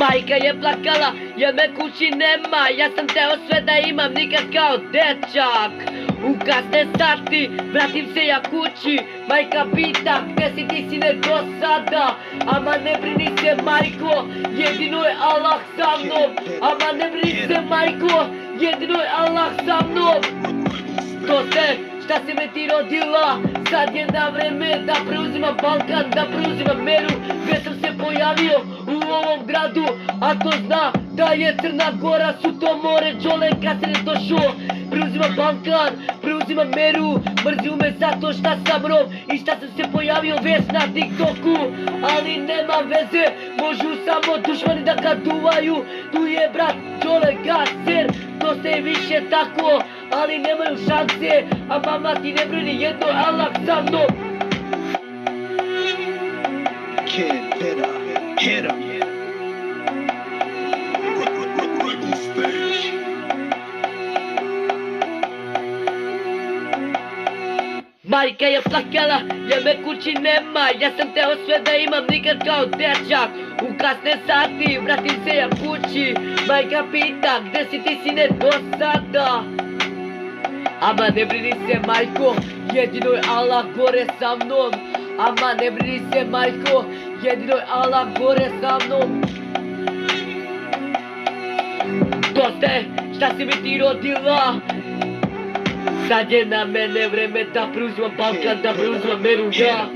Majka je plakala jer me kući nema. Ja sam teo sve da imam, nikad kao dečak. U kasne sati vratim se ja kući. Majka pita gde si ti sine do sada. Ama ne brini se majko, jedino je Allah sa mnom. Ama ne brini se majko, jedino je Allah sa mnom. To se šta si me ti rodila, sad je na vreme da preuzimam Balkan, da preuzimam meru. Gdje sam se pojavio u ovom gradu, a to zna da je Crna Gora, su to more džole kad se ne došao. Preuzimam Balkan, preuzimam meru, mrziju me zato šta sam Rom i šta sam se pojavio već na TikToku. Ali nema veze, možu samo dušmani da kad duvaju. Tu je brat džole gaser, to se više tako, ali nemaju šanse. A mama ti ne brini, jedno Allah sa mnom. Kid, hit him. Majka je plakala jer me kući nema. Ja sam teo sve da imam, nikad kao dečak. U kasne sati vratim se ja kući. Majka pita gde si ti sine do sada. Ama ne brini se majko, jedino je Allah gore sa mnom. Ama ne brini se majko, jedino je Allah gore sa mnom. To ste šta si mi ti rodila. Sad je na mene vreme da preuzimam Balkan, da preuzimam meru ja.